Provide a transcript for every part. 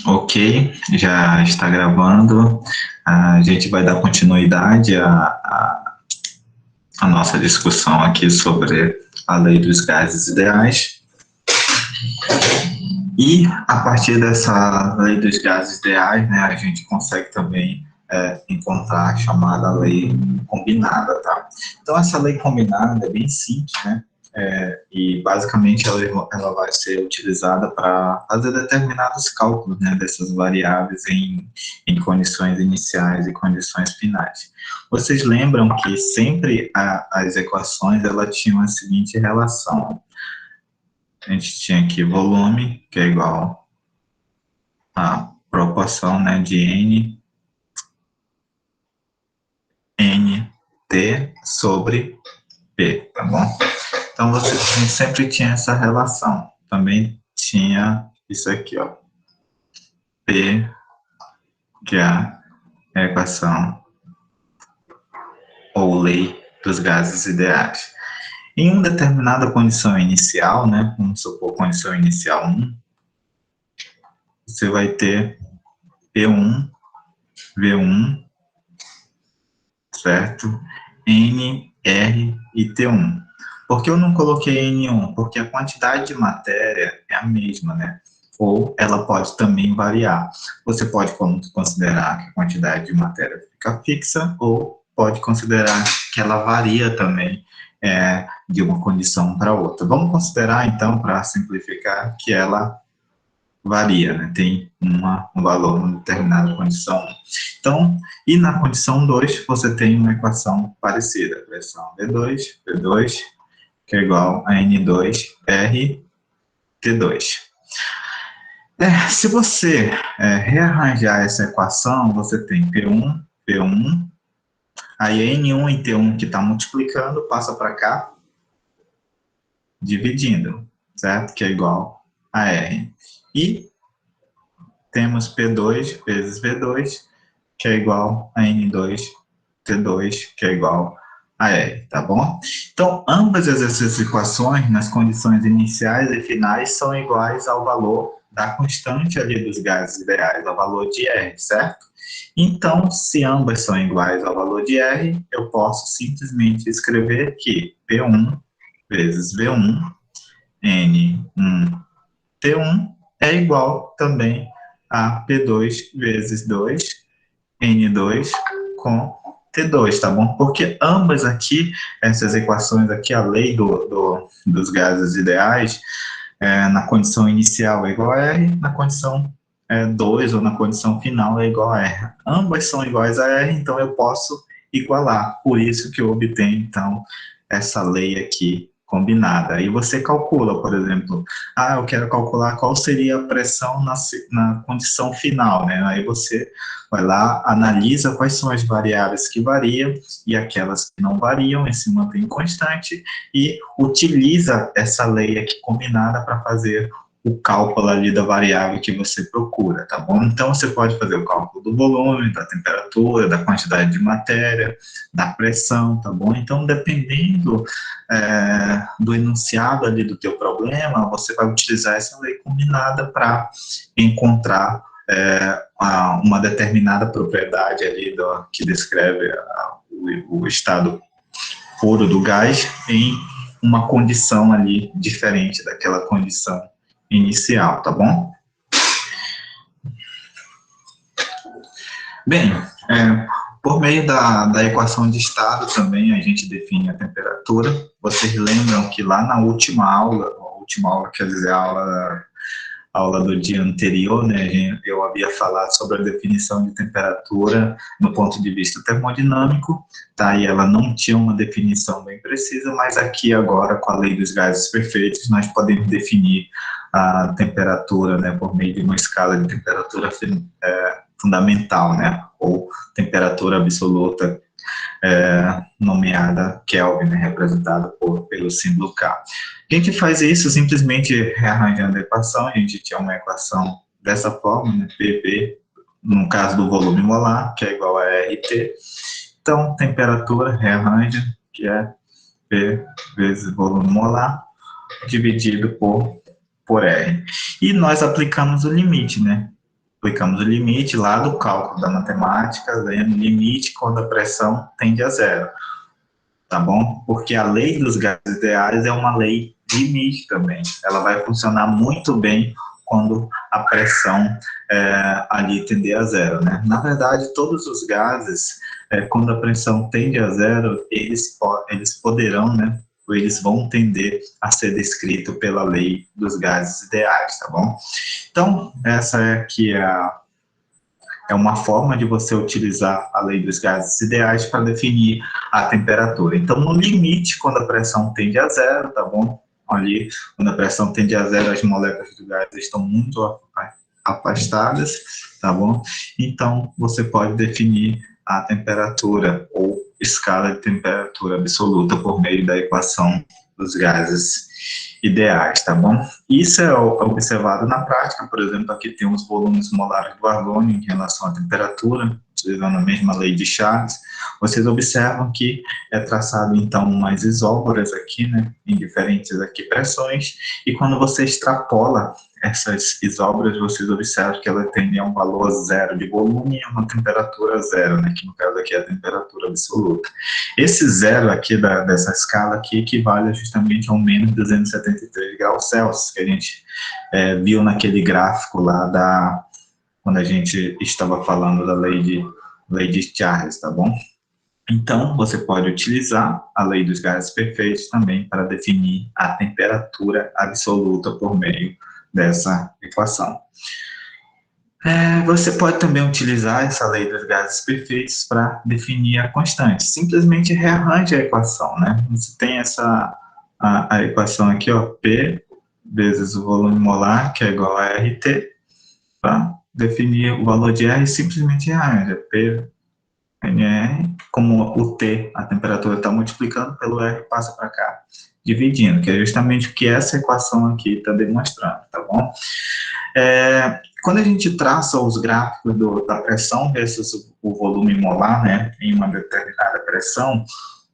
Ok, já está gravando. A gente vai dar continuidade à nossa discussão aqui sobre a lei dos gases ideais. E a partir dessa lei dos gases ideais, né, a gente consegue também encontrar a chamada lei combinada, tá? Então, essa lei combinada é bem simples, né? E basicamente ela vai ser utilizada para fazer determinados cálculos, né, dessas variáveis em condições iniciais e condições finais. Vocês lembram que sempre as equações ela tinham a seguinte relação: a gente tinha aqui volume, que é igual a proporção, né, de NT sobre P, tá bom? Então, a gente sempre tinha essa relação. Também tinha isso aqui, ó. P, que é a equação ou lei dos gases ideais. Em uma determinada condição inicial, né, vamos supor condição inicial 1, você vai ter P1, V1, certo? N, R e T1. Por que eu não coloquei N1? Porque a quantidade de matéria é a mesma, né? Ou ela pode também variar. Você pode considerar que a quantidade de matéria fica fixa, ou pode considerar que ela varia também de uma condição para outra. Vamos considerar, então, para simplificar, que ela varia, né? Tem um valor em determinada condição. Então, e na condição 2, você tem uma equação parecida. Pressão V2, que é igual a N2R T2. Se você rearranjar essa equação, você tem P1, P1, aí N1 e T1 que está multiplicando, passa para cá, dividindo, certo? Que é igual a R. E temos P2 vezes V2, que é igual a N2, T2, que é igual a R, tá bom? Então, ambas essas equações, nas condições iniciais e finais, são iguais ao valor da constante ali dos gases ideais, ao valor de R, certo? Então, se ambas são iguais ao valor de R, eu posso simplesmente escrever que P1 vezes V1, N1, T1 é igual também a P2 vezes 2, N2 com T2, tá bom? Porque ambas aqui, essas equações aqui, a lei dos gases ideais, na condição inicial é igual a R, na condição 2 ou na condição final é igual a R. Ambas são iguais a R, então eu posso igualar. Por isso que eu obtenho, então, essa lei aqui combinada. Aí você calcula, por exemplo, eu quero calcular qual seria a pressão na condição final, né? Aí você vai lá, analisa quais são as variáveis que variam e aquelas que não variam e se mantém constante e utiliza essa lei aqui combinada para fazer o cálculo ali da variável que você procura, tá bom? Então, você pode fazer o cálculo do volume, da temperatura, da quantidade de matéria, da pressão, tá bom? Então, dependendo do enunciado ali do teu problema, você vai utilizar essa lei combinada para encontrar uma determinada propriedade ali que descreve o estado puro do gás em uma condição ali diferente daquela condição inicial, tá bom? Bem, por meio da equação de estado também a gente define a temperatura. Vocês lembram que lá na última aula quer dizer, a aula do dia anterior, né, eu havia falado sobre a definição de temperatura no ponto de vista termodinâmico, tá? E ela não tinha uma definição bem precisa, mas aqui agora, com a lei dos gases perfeitos, nós podemos definir a temperatura, né, por meio de uma escala de temperatura fundamental, né, ou temperatura absoluta, nomeada Kelvin, né, representada pelo símbolo K. A gente faz isso simplesmente rearranjando a equação. A gente tinha uma equação dessa forma, né, PV, no caso do volume molar, que é igual a RT. Então, temperatura, rearranja, que é P vezes volume molar, dividido por por R. E nós aplicamos o limite, né? Aplicamos o limite lá do cálculo da matemática, lendo limite quando a pressão tende a zero, tá bom? Porque a lei dos gases ideais é uma lei limite também. Ela vai funcionar muito bem quando a pressão ali tender a zero, né? Na verdade, todos os gases, quando a pressão tende a zero, eles poderão, né? Eles vão tender a ser descrito pela lei dos gases ideais, tá bom? Então, essa aqui é uma forma de você utilizar a lei dos gases ideais para definir a temperatura. Então, no limite, quando a pressão tende a zero, tá bom? Ali, quando a pressão tende a zero, as moléculas do gás estão muito afastadas, tá bom? Então, você pode definir a temperatura ou escala de temperatura absoluta por meio da equação dos gases ideais, tá bom? Isso é observado na prática, por exemplo, aqui tem os volumes molares do argônio em relação à temperatura, utilizando a mesma lei de Charles. Vocês observam que é traçado, então, umas isóbaras aqui, né, em diferentes aqui pressões, e quando você extrapola essas isóbaras, vocês observam que elas tendem a um valor zero de volume e a uma temperatura zero, né, que no caso aqui é a temperatura absoluta. Esse zero aqui dessa escala aqui equivale justamente a um menos 273 graus Celsius, que a gente viu naquele gráfico lá quando a gente estava falando da lei de Charles, tá bom? Então, você pode utilizar a lei dos gases perfeitos também para definir a temperatura absoluta por meio dessa equação. Você pode também utilizar essa lei dos gases perfeitos para definir a constante. Simplesmente rearranje a equação, né? Você tem a equação aqui, ó, P vezes o volume molar, que é igual a RT, para definir o valor de R, simplesmente rearranja P NR, como o T, a temperatura está multiplicando pelo R, passa para cá, dividindo, que é justamente o que essa equação aqui está demonstrando, tá bom? Quando a gente traça os gráficos da pressão versus o volume molar, né, em uma determinada pressão,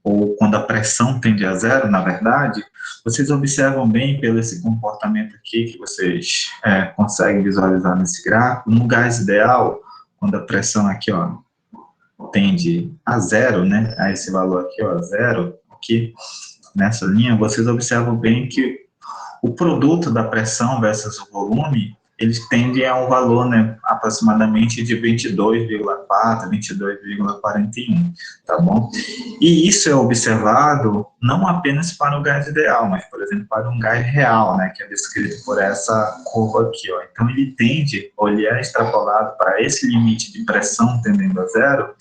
ou quando a pressão tende a zero, na verdade, vocês observam bem pelo esse comportamento aqui que vocês conseguem visualizar nesse gráfico. No gás ideal, quando a pressão aqui, ó, tende a zero, né, a esse valor aqui, ó, zero, aqui nessa linha, vocês observam bem que o produto da pressão versus o volume, eles tendem a um valor, né, aproximadamente de 22,4, 22,41, tá bom? E isso é observado não apenas para o gás ideal, mas, por exemplo, para um gás real, né, que é descrito por essa curva aqui, ó. Então, ele tende, ou ele é extrapolado para esse limite de pressão tendendo a zero,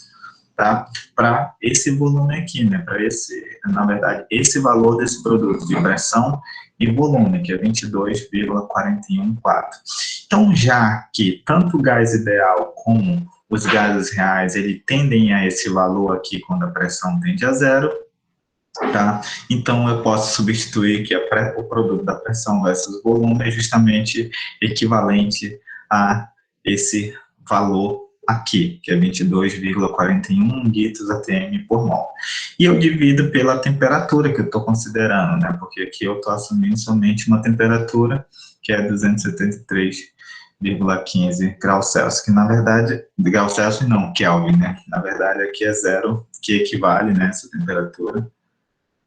tá? Para esse volume aqui, né? Para na verdade, esse valor desse produto de pressão e volume, que é 22,414. Então, já que tanto o gás ideal como os gases reais, ele tendem a esse valor aqui quando a pressão tende a zero, tá? Então, eu posso substituir que o produto da pressão versus volume é justamente equivalente a esse valor aqui, que é 22,41 litros ATM por mol. E eu divido pela temperatura que eu estou considerando, né? Porque aqui eu estou assumindo somente uma temperatura que é 273,15 graus Celsius, que na verdade, graus Celsius não, Kelvin, né? Na verdade aqui é zero, que equivale, né, essa temperatura,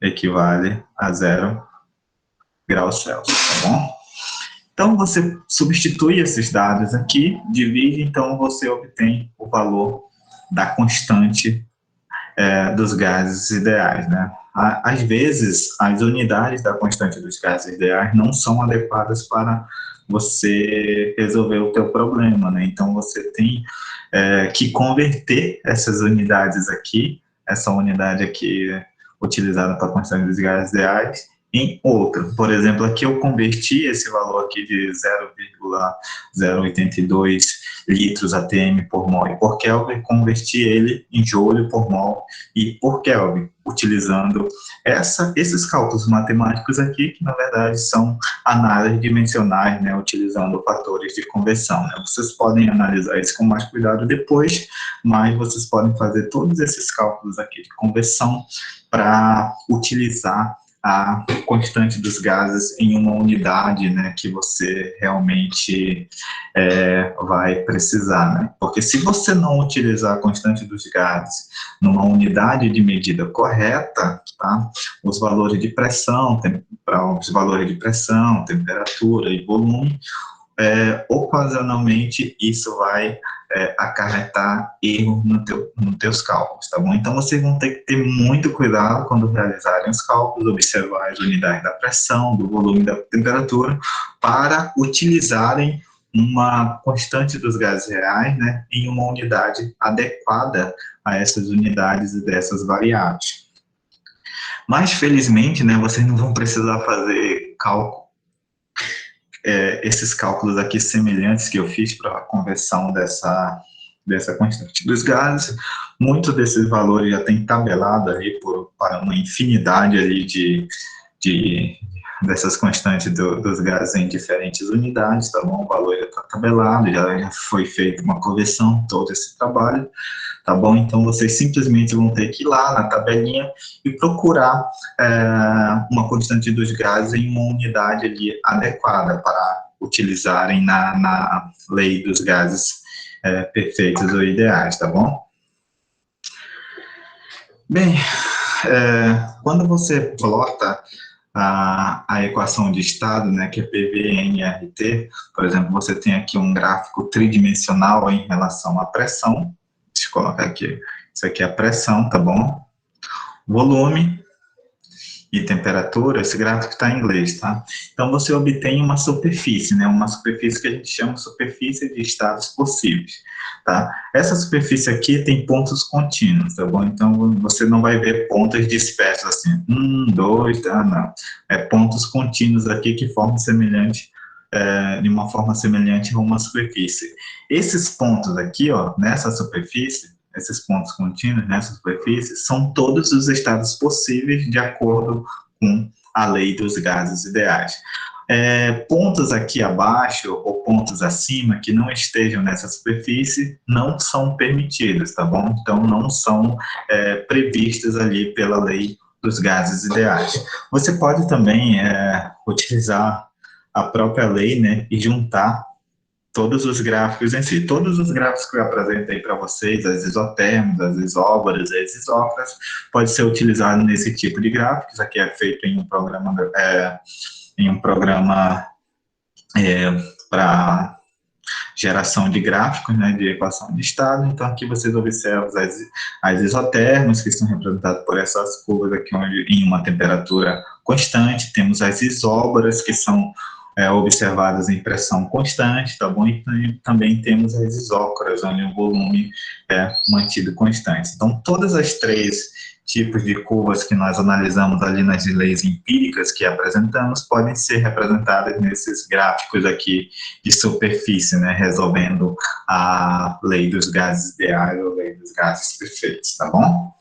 equivale a 0 graus Celsius, tá bom? Então, você substitui esses dados aqui, divide, então você obtém o valor da constante dos gases ideais, né? Às vezes, as unidades da constante dos gases ideais não são adequadas para você resolver o teu problema, né? Então, você tem que converter essas unidades aqui, essa unidade aqui utilizada para a constante dos gases ideais, em outro. Por exemplo, aqui eu converti esse valor aqui de 0,082 litros ATM por mol e por Kelvin, converti ele em joule por mol e por Kelvin, utilizando esses cálculos matemáticos aqui, que na verdade são análises dimensionais, né, utilizando fatores de conversão, né? Vocês podem analisar isso com mais cuidado depois, mas vocês podem fazer todos esses cálculos aqui de conversão para utilizar a constante dos gases em uma unidade, né, que você realmente vai precisar, né? Porque se você não utilizar a constante dos gases numa unidade de medida correta, tá? Os valores de pressão, temperatura e volume, ocasionalmente isso vai acarretar erro nos teus cálculos, tá bom? Então, vocês vão ter que ter muito cuidado quando realizarem os cálculos, observar as unidades da pressão, do volume, da temperatura, para utilizarem uma constante dos gases reais, né, em uma unidade adequada a essas unidades e dessas variáveis. Mas, felizmente, né, vocês não vão precisar fazer esses cálculos aqui semelhantes que eu fiz para a conversão dessa constante dos gases. Muitos desses valores já tem tabelado ali para uma infinidade ali dessas constantes dos gases em diferentes unidades, tá bom? O valor já está tabelado, já foi feita uma conversão, todo esse trabalho, tá bom? Então, vocês simplesmente vão ter que ir lá na tabelinha e procurar uma constante dos gases em uma unidade ali adequada para utilizarem na lei dos gases perfeitos ou ideais, tá bom? Bem, quando você plota a equação de estado, né, que é PV-nRT, por exemplo, você tem aqui um gráfico tridimensional em relação à pressão. Deixa eu colocar aqui. Isso aqui é a pressão, tá bom? Volume e temperatura, esse gráfico está em inglês, tá? Então, você obtém uma superfície, né? Uma superfície que a gente chama de superfície de estados possíveis, tá? Essa superfície aqui tem pontos contínuos, tá bom? Então, você não vai ver pontos dispersos assim, 1, 2, tá? Não. Pontos contínuos aqui que formam semelhante, de uma forma semelhante a uma superfície. Esses pontos aqui, ó, nessa superfície, esses pontos contínuos nessa superfície, são todos os estados possíveis de acordo com a lei dos gases ideais. Pontos aqui abaixo ou pontos acima que não estejam nessa superfície não são permitidos, tá bom? Então, não são previstos ali pela lei dos gases ideais. Você pode também utilizar a própria lei, né, e juntar todos os gráficos em si. Todos os gráficos que eu apresentei para vocês, as isotérmicas, as isóbaras, as isócratas, pode ser utilizado nesse tipo de gráficos. Aqui é feito em um programa, para geração de gráficos, né, de equação de estado. Então, aqui vocês observam as isotérmicas, que são representadas por essas curvas aqui, onde em uma temperatura constante. Temos as isóbaras, que são observadas em pressão constante, tá bom? E também temos as isócoras, onde o volume é mantido constante. Então, todas as três tipos de curvas que nós analisamos ali nas leis empíricas que apresentamos podem ser representadas nesses gráficos aqui de superfície, né? Resolvendo a lei dos gases ideais ou lei dos gases perfeitos, tá bom?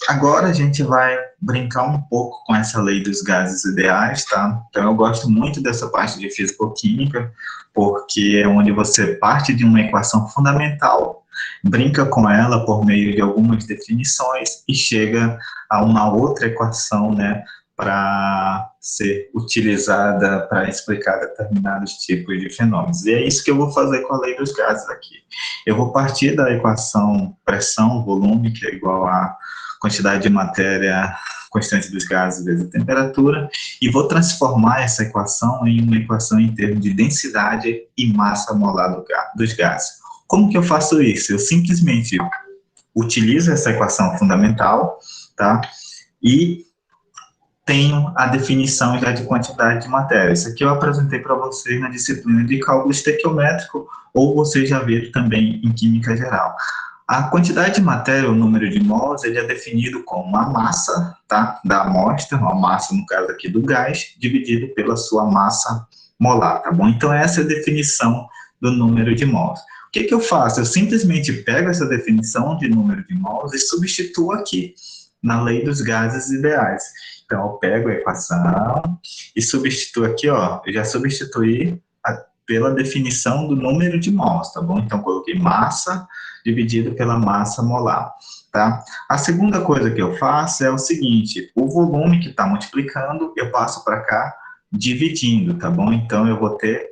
Agora a gente vai brincar um pouco com essa lei dos gases ideais, tá? Então, eu gosto muito dessa parte de físico-química, porque é onde você parte de uma equação fundamental, brinca com ela por meio de algumas definições e chega a uma outra equação, né, para ser utilizada para explicar determinados tipos de fenômenos. E é isso que eu vou fazer com a lei dos gases aqui. Eu vou partir da equação pressão, volume, que é igual a quantidade de matéria constante dos gases vezes a temperatura, e vou transformar essa equação em uma equação em termos de densidade e massa molar dos gases. Como que eu faço isso? Eu simplesmente utilizo essa equação fundamental, tá? E tenho a definição já de quantidade de matéria. Isso aqui eu apresentei para vocês na disciplina de cálculo estequiométrico, ou vocês já viram também em química geral. A quantidade de matéria, o número de mols, ele é definido como a massa, tá, da amostra, a massa, no caso aqui, do gás, dividido pela sua massa molar, tá bom? Então, essa é a definição do número de mols. O que eu faço? Eu simplesmente pego essa definição de número de mols e substituo aqui, na lei dos gases ideais. Então, eu pego a equação e substituo aqui, ó, eu já substituí pela definição do número de mols, tá bom? Então, coloquei massa dividido pela massa molar. tá? A segunda coisa que eu faço é o seguinte, o volume que está multiplicando, eu passo para cá dividindo, tá bom? Então, eu vou ter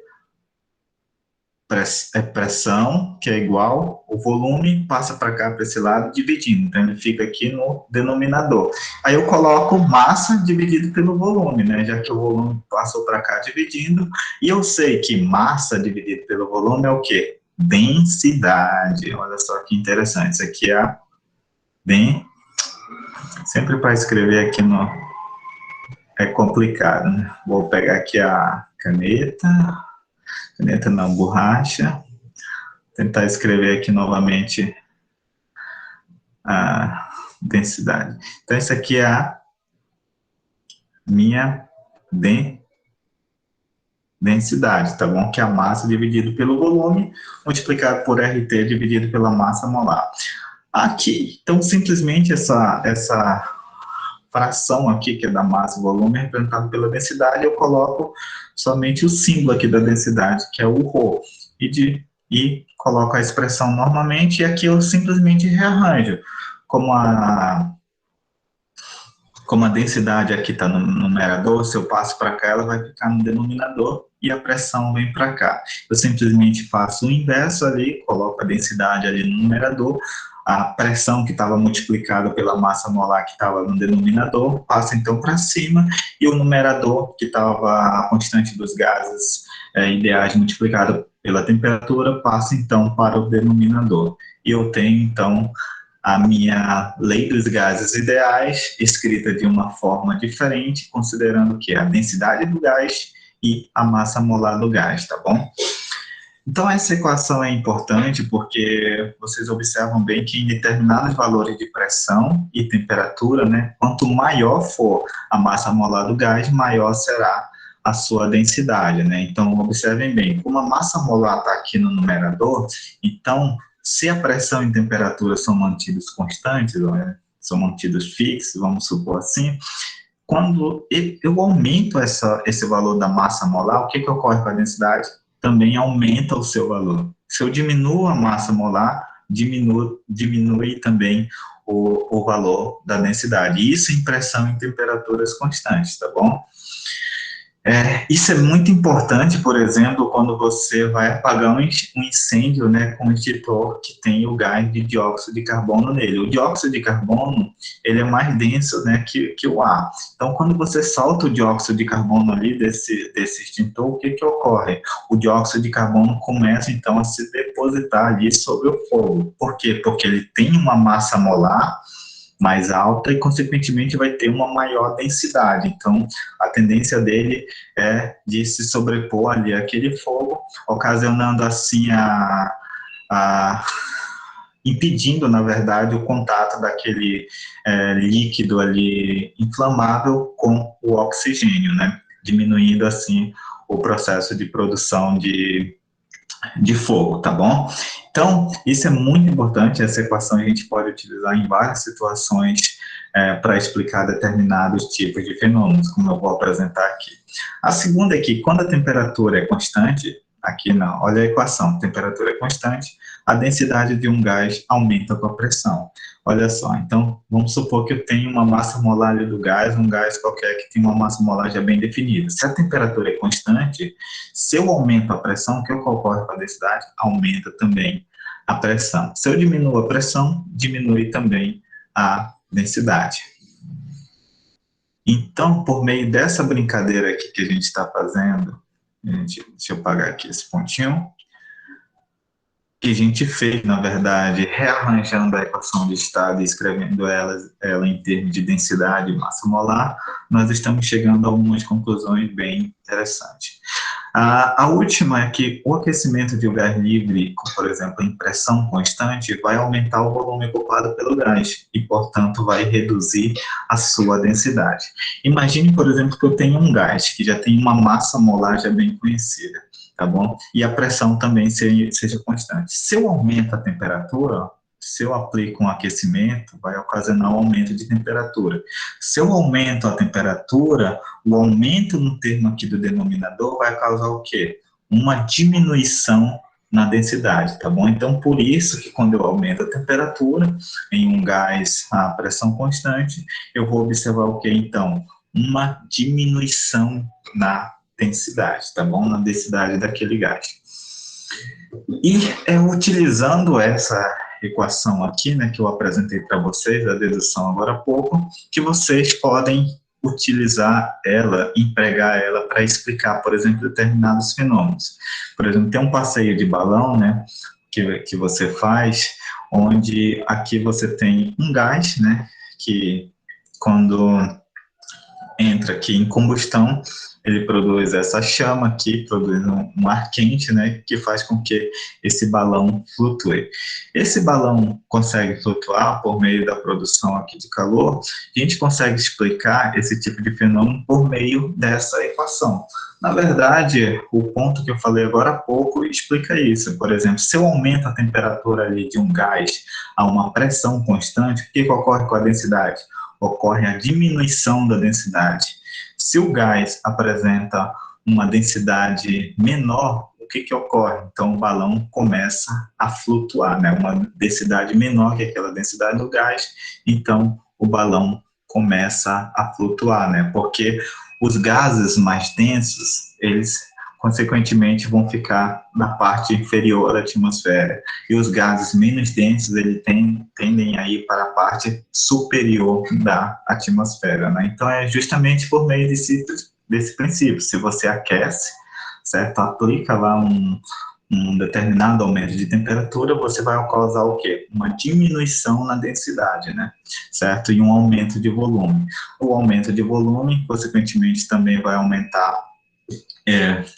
pressão, que é igual, o volume passa para cá, para esse lado, dividindo. Então, ele fica aqui no denominador. Aí eu coloco massa dividido pelo volume, né? Já que o volume passou para cá dividindo. E eu sei que massa dividido pelo volume é o quê? Densidade. Olha só que interessante. Isso aqui é a sempre para escrever aqui no... é complicado, né? Vou pegar aqui a caneta não, borracha, tentar escrever aqui novamente a densidade. Então, isso aqui é a minha densidade, tá bom? Que é a massa dividido pelo volume, multiplicado por RT dividido pela massa molar. Aqui, então, simplesmente essa fração aqui, que é da massa e volume, é representada pela densidade, eu coloco somente o símbolo aqui da densidade, que é o ρ, e coloco a expressão normalmente, e aqui eu simplesmente rearranjo. Como a densidade aqui está no numerador, se eu passo para cá, ela vai ficar no denominador, e a pressão vem para cá. Eu simplesmente faço o inverso ali, coloco a densidade ali no numerador, a pressão que estava multiplicada pela massa molar que estava no denominador, passa então para cima, e o numerador, que estava a constante dos gases ideais multiplicada pela temperatura, passa então para o denominador. E eu tenho então a minha lei dos gases ideais, escrita de uma forma diferente, considerando que é a densidade do gás e a massa molar do gás, tá bom? Então, essa equação é importante porque vocês observam bem que em determinados valores de pressão e temperatura, né, quanto maior for a massa molar do gás, maior será a sua densidade, né? Então, observem bem, como a massa molar está aqui no numerador, então, se a pressão e temperatura são mantidos constantes, são mantidos fixos, vamos supor assim, quando eu aumento esse valor da massa molar, o que ocorre com a densidade? Também aumenta o seu valor. Se eu diminuo a massa molar, diminui também o valor da densidade. Isso em pressão e temperaturas constantes, tá bom? Isso é muito importante, por exemplo, quando você vai apagar um incêndio, né, com um extintor que tem o gás de dióxido de carbono nele. O dióxido de carbono, ele é mais denso, né, que o ar. Então, quando você solta o dióxido de carbono ali desse extintor, o que ocorre? O dióxido de carbono começa, então, a se depositar ali sobre o fogo. Por quê? Porque ele tem uma massa molar mais alta e, consequentemente, vai ter uma maior densidade. Então, a tendência dele é de se sobrepor ali àquele fogo, ocasionando, assim, impedindo, na verdade, o contato daquele líquido ali inflamável com o oxigênio, né? Diminuindo, assim, o processo de produção de fogo, tá bom? Então, isso é muito importante, essa equação a gente pode utilizar em várias situações para explicar determinados tipos de fenômenos, como eu vou apresentar aqui. A segunda é que, quando a temperatura é constante, aqui não, olha a equação, a temperatura é constante, a densidade de um gás aumenta com a pressão. Olha só, então, vamos supor que eu tenho uma massa molar ali do gás, um gás qualquer que tem uma massa molar já bem definida. Se a temperatura é constante, se eu aumento a pressão, o que ocorre com a densidade? Aumenta também a pressão. Se eu diminuo a pressão, diminui também a densidade. Então, por meio dessa brincadeira aqui que a gente está fazendo, deixa eu apagar aqui esse pontinho, que a gente fez, na verdade, rearranjando a equação de estado e escrevendo ela em termos de densidade e massa molar, nós estamos chegando a algumas conclusões bem interessantes. A última é que o aquecimento de um gás livre, por exemplo, em pressão constante, vai aumentar o volume ocupado pelo gás e, portanto, vai reduzir a sua densidade. Imagine, por exemplo, que eu tenho um gás que já tem uma massa molar já bem conhecida, tá bom? E a pressão também seja constante. Se eu aumento a temperatura, se eu aplico um aquecimento, vai ocasionar um aumento de temperatura. Se eu aumento a temperatura, o aumento no termo aqui do denominador vai causar o quê? Uma diminuição na densidade, tá bom? Então, por isso que quando eu aumento a temperatura em um gás a pressão constante, eu vou observar o que, então? Uma diminuição na densidade, tá bom? Na densidade daquele gás. E é utilizando essa equação aqui, né, que eu apresentei para vocês, a dedução agora há pouco, que vocês podem utilizar ela, empregar ela para explicar, por exemplo, determinados fenômenos. Por exemplo, tem um passeio de balão, né, que você faz, onde aqui você tem um gás, né, que quando entra aqui em combustão, ele produz essa chama aqui, produz um ar quente, né, que faz com que esse balão flutue. Esse balão consegue flutuar por meio da produção aqui de calor. A gente consegue explicar esse tipo de fenômeno por meio dessa equação. Na verdade, o ponto que eu falei agora há pouco explica isso. Por exemplo, se eu aumento a temperatura ali de um gás a uma pressão constante, o que ocorre com a densidade? Ocorre a diminuição da densidade. Se o gás apresenta uma densidade menor, o que ocorre? Então, o balão começa a flutuar, né? Uma densidade menor que aquela densidade do gás, então o balão começa a flutuar, né? Porque os gases mais densos, eles consequentemente vão ficar na parte inferior da atmosfera, e os gases menos densos, eles tendem a ir para a parte superior da atmosfera, né? Então é justamente por meio desse princípio. Se você aquece, certo? Aplica lá um determinado aumento de temperatura, você vai causar o quê? Uma diminuição na densidade, né? Certo? E um aumento de volume. O aumento de volume, consequentemente, também vai aumentar,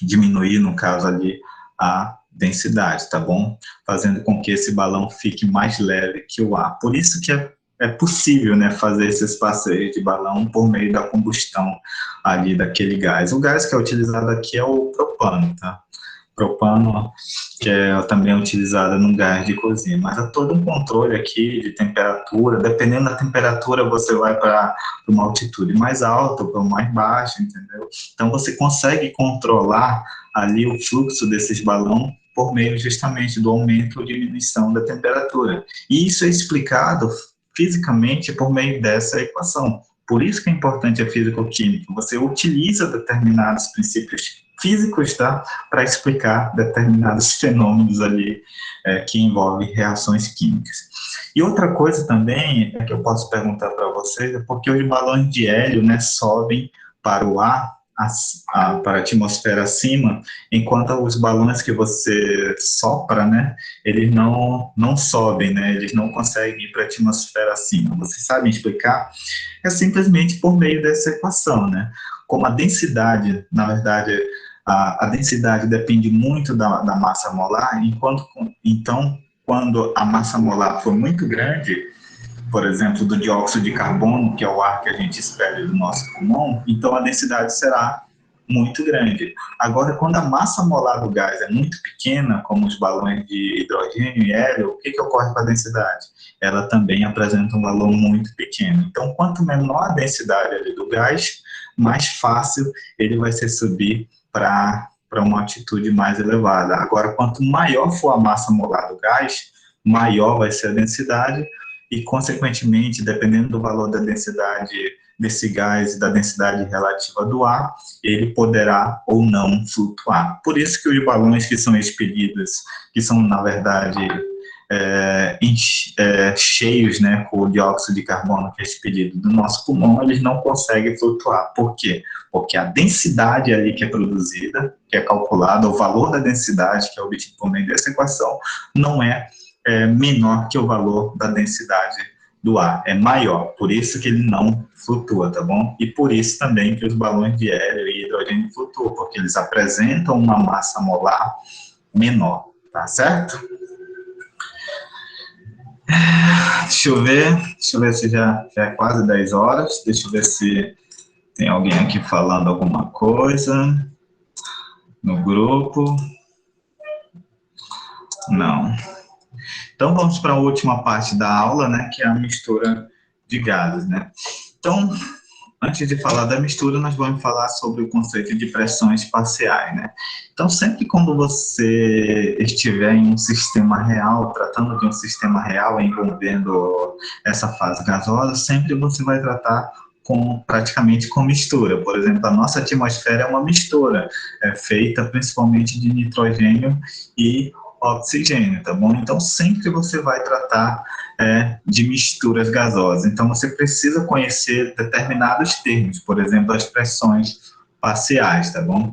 diminuir, no caso ali, a densidade, tá bom? Fazendo com que esse balão fique mais leve que o ar. Por isso que é possível, né, fazer esses passeios de balão por meio da combustão ali daquele gás. O gás que é utilizado aqui é o propano, tá? Propano, que é também utilizada no gás de cozinha, mas há todo um controle aqui de temperatura. Dependendo da temperatura, você vai para uma altitude mais alta ou para mais baixa, entendeu? Então você consegue controlar ali o fluxo desses balões por meio justamente do aumento ou diminuição da temperatura. E isso é explicado fisicamente por meio dessa equação. Por isso que é importante a físico-química. Você utiliza determinados princípios físicos, tá, para explicar determinados fenômenos ali que envolvem reações químicas. E outra coisa também que eu posso perguntar para vocês é porque os balões de hélio, né, sobem para o ar, para a atmosfera acima, enquanto os balões que você sopra, né, eles não sobem, né, eles não conseguem ir para a atmosfera acima. Vocês sabem explicar? É simplesmente por meio dessa equação, né? Como a densidade, na verdade, a densidade depende muito da massa molar, então, quando a massa molar for muito grande, por exemplo, do dióxido de carbono, que é o ar que a gente expele do nosso pulmão, então a densidade será muito grande. Agora, quando a massa molar do gás é muito pequena, como os balões de hidrogênio e hélio, o que ocorre com a densidade? Ela também apresenta um valor muito pequeno. Então, quanto menor a densidade ali do gás, mais fácil ele vai se subir para uma altitude mais elevada. Agora, quanto maior for a massa molar do gás, maior vai ser a densidade e, consequentemente, dependendo do valor da densidade desse gás e da densidade relativa do ar, ele poderá ou não flutuar. Por isso que os balões que são expelidos, que são, na verdade, cheios, né, com o dióxido de carbono que é expelido do nosso pulmão, eles não conseguem flutuar. Por quê? Porque a densidade ali que é produzida, que é calculada, o valor da densidade que é obtido por meio dessa equação, não é menor que o valor da densidade do ar, é maior, por isso que ele não flutua, tá bom? E por isso também que os balões de hélio e hidrogênio flutuam, porque eles apresentam uma massa molar menor, tá certo? Deixa eu ver se já é quase 10 horas, deixa eu ver se tem alguém aqui falando alguma coisa no grupo. Não. Então, vamos para a última parte da aula, né, que é a mistura de gases, né? Então, antes de falar da mistura, nós vamos falar sobre o conceito de pressões parciais, né? Então, sempre quando você estiver em um sistema real, tratando de um sistema real envolvendo essa fase gasosa, sempre você vai tratar praticamente com mistura. Por exemplo, a nossa atmosfera é uma mistura, feita principalmente de nitrogênio e oxigênio, tá bom? Então, sempre você vai tratar de misturas gasosas. Então, você precisa conhecer determinados termos, por exemplo, as pressões parciais, tá bom?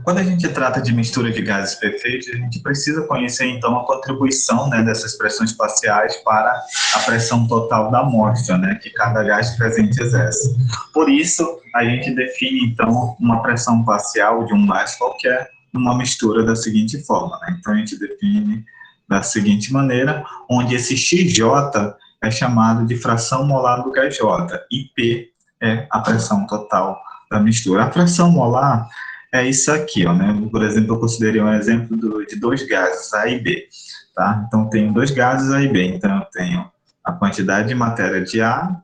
Quando a gente trata de mistura de gases perfeitos, a gente precisa conhecer, então, a contribuição, né, dessas pressões parciais para a pressão total da amostra, né, que cada gás presente exerce. Por isso, a gente define, então, uma pressão parcial de um gás qualquer numa mistura da seguinte forma, né? Então, a gente define da seguinte maneira, onde esse XJ é chamado de fração molar do gás J, e P é a pressão total da mistura. A fração molar é isso aqui, ó, né? Por exemplo, eu considerei um exemplo de dois gases, A e B, tá? Então, tenho dois gases A e B, então eu tenho a quantidade de matéria de A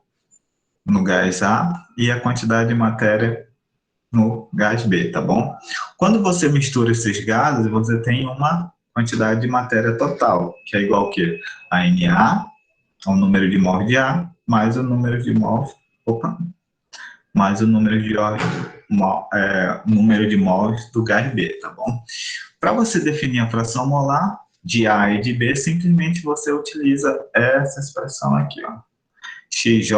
no gás A e a quantidade de matéria no gás B, tá bom? Quando você mistura esses gases, você tem uma quantidade de matéria total, que é igual ao quê? A Na, o número de mols de A, mais o número de mols, mais o número de mols do gás B, tá bom? Para você definir a fração molar de A e de B, simplesmente você utiliza essa expressão aqui, ó. XJ,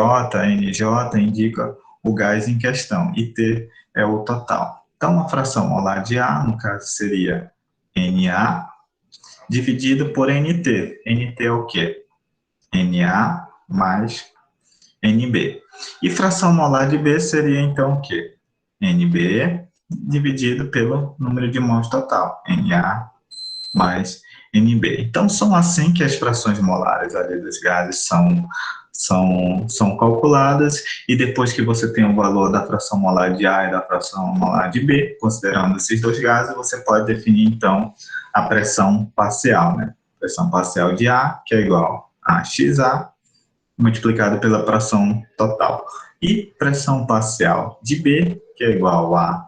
NJ indica o gás em questão, e T é o total. Então, a fração molar de A, no caso, seria Na dividido por NT. NT é o quê? Na mais NB. E fração molar de B seria, então, o quê? NB dividido pelo número de mols total. Na mais NB. Então, são assim que as frações molares ali dos gases são calculadas, e depois que você tem o valor da fração molar de A e da fração molar de B, considerando esses dois gases, você pode definir, então, a pressão parcial, né? Pressão parcial de A, que é igual a XA, multiplicado pela pressão total. E pressão parcial de B, que é igual a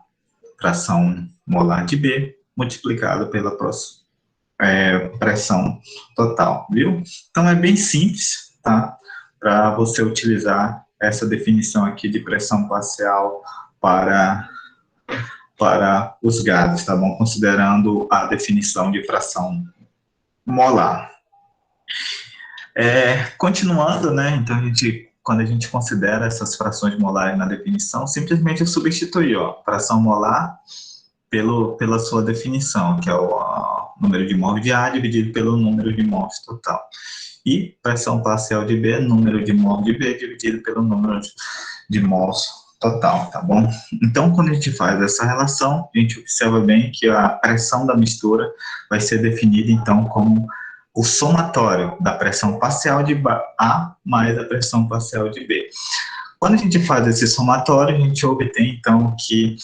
fração molar de B, multiplicado pela pressão total, viu? Então, é bem simples, tá? Para você utilizar essa definição aqui de pressão parcial para os gases, tá bom? Considerando a definição de fração molar. Continuando, né? Então, quando a gente considera essas frações molares na definição, simplesmente substituir, ó, fração molar pela sua definição, que é o número de mols de A dividido pelo número de mols total. E pressão parcial de B, número de mols de B dividido pelo número de mols total, tá bom? Então, quando a gente faz essa relação, a gente observa bem que a pressão da mistura vai ser definida, então, como o somatório da pressão parcial de A mais a pressão parcial de B. Quando a gente faz esse somatório, a gente obtém, então, que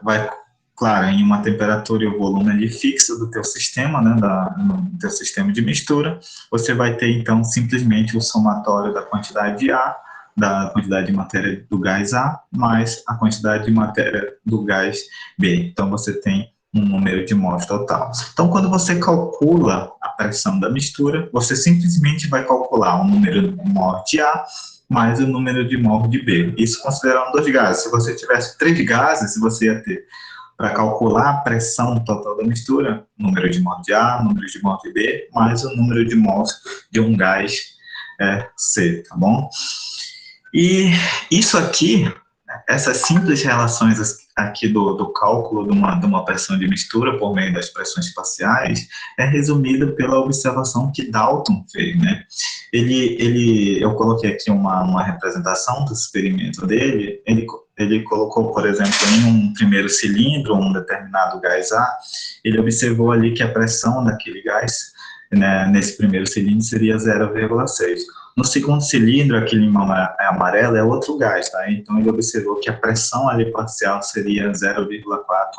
vai, claro, em uma temperatura e o volume ali fixo do teu sistema, né, do teu sistema de mistura, você vai ter, então, simplesmente o somatório da quantidade de A, da quantidade de matéria do gás A, mais a quantidade de matéria do gás B. Então, você tem um número de mols total. Então, quando você calcula a pressão da mistura, você simplesmente vai calcular o número de mols de A mais o número de mols de B. Isso considerando dois gases. Se você tivesse três gases, você ia ter, para calcular a pressão total da mistura, número de mols de A, número de mols de B, mais o número de mols de um gás C, tá bom? E isso aqui, essas simples relações aqui do cálculo de uma pressão de mistura por meio das pressões parciais é resumida pela observação que Dalton fez, né? Eu coloquei aqui uma representação do experimento dele. Ele colocou, por exemplo, em um primeiro cilindro, um determinado gás A, ele observou ali que a pressão daquele gás, né, nesse primeiro cilindro seria 0,6. No segundo cilindro, aquele amarelo é outro gás, tá? Então, ele observou que a pressão ali parcial seria 0,4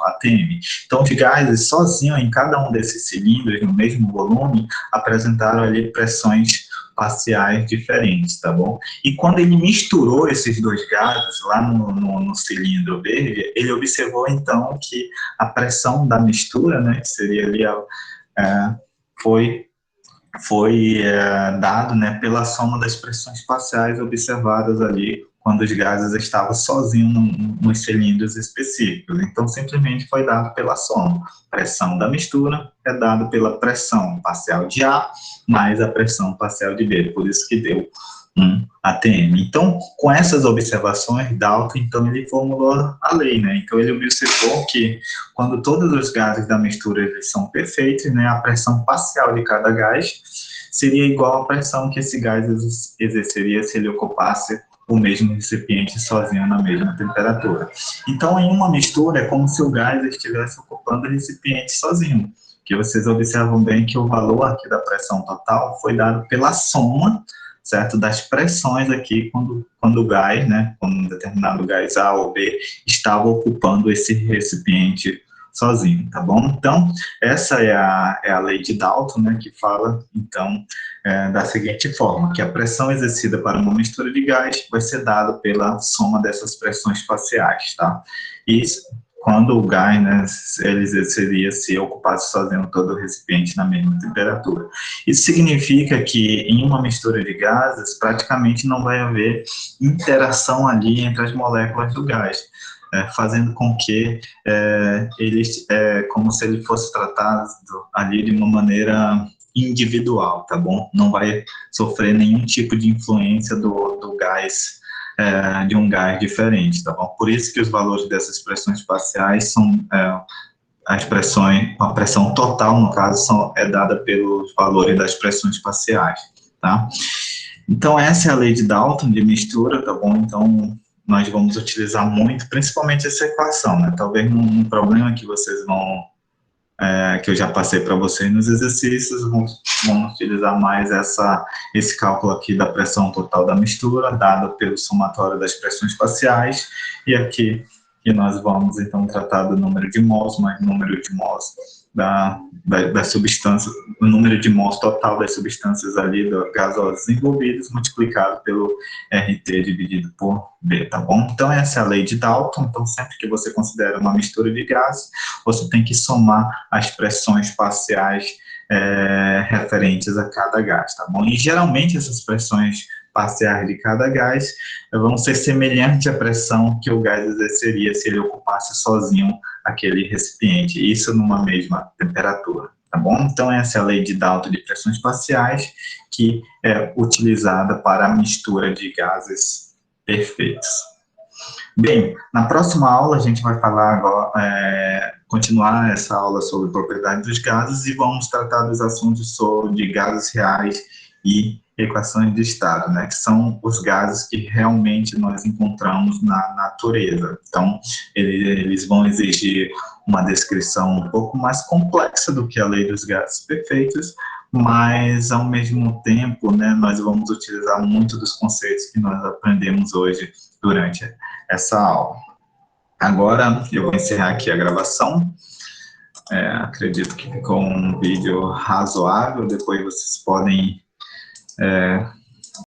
atm. Então, os gases sozinhos, em cada um desses cilindros, no mesmo volume, apresentaram ali pressões parciais diferentes, tá bom? E quando ele misturou esses dois gases lá no cilindro verde, ele observou então que a pressão da mistura, né, que seria ali, foi dado, né, pela soma das pressões parciais observadas ali quando os gases estavam sozinhos nos cilindros específicos. Então, simplesmente foi dado pela soma. A pressão da mistura é dada pela pressão parcial de A mais a pressão parcial de B, por isso que deu um ATM. Então, com essas observações, Dalton, então, ele formulou a lei, né? Então, ele observou que quando todos os gases da mistura eles são perfeitos, né, a pressão parcial de cada gás seria igual à pressão que esse gás exerceria se ele ocupasse o mesmo recipiente sozinho na mesma temperatura. Então, em uma mistura, é como se o gás estivesse ocupando o recipiente sozinho, que vocês observam bem que o valor aqui da pressão total foi dado pela soma, certo, das pressões aqui quando o gás, né, quando um determinado gás A ou B estava ocupando esse recipiente sozinho, tá bom? Então, essa é a lei de Dalton, né, que fala, então, da seguinte forma, que a pressão exercida para uma mistura de gás vai ser dada pela soma dessas pressões parciais, tá? Isso quando o gás, né, ele exerceria se ocupasse sozinho todo o recipiente na mesma temperatura. Isso significa que em uma mistura de gases, praticamente não vai haver interação ali entre as moléculas do gás, fazendo com que como se ele fosse tratado ali de uma maneira individual, tá bom? Não vai sofrer nenhum tipo de influência do gás, de um gás diferente, tá bom? Por isso que os valores dessas pressões parciais são a pressão total, no caso, é dada pelos valores das pressões parciais, tá? Então, essa é a lei de Dalton de mistura, tá bom? Então, nós vamos utilizar muito, principalmente essa equação, né? Talvez um problema que vocês que eu já passei para vocês nos exercícios, vamos utilizar mais esse cálculo aqui da pressão total da mistura, dado pelo somatório das pressões parciais, e aqui que nós vamos, então, tratar do número de mols, mais o número de mols da substância, o número de mols total das substâncias ali gasosas envolvidas, multiplicado pelo RT dividido por B, tá bom? Então, essa é a lei de Dalton. Então, sempre que você considera uma mistura de gases, você tem que somar as pressões parciais referentes a cada gás, tá bom? E, geralmente, essas pressões parciais de cada gás vão ser semelhantes à pressão que o gás exerceria se ele ocupasse sozinho aquele recipiente, isso numa mesma temperatura, tá bom? Então, essa é a lei de Dalton de pressões parciais, que é utilizada para a mistura de gases perfeitos. Bem, na próxima aula a gente vai falar agora, continuar essa aula sobre propriedades dos gases e vamos tratar dos assuntos de gases reais e equações de estado, né, que são os gases que realmente nós encontramos na natureza. Então, eles vão exigir uma descrição um pouco mais complexa do que a lei dos gases perfeitos, mas, ao mesmo tempo, né, nós vamos utilizar muito dos conceitos que nós aprendemos hoje durante essa aula. Agora, eu vou encerrar aqui a gravação. Acredito que ficou um vídeo razoável, depois vocês podem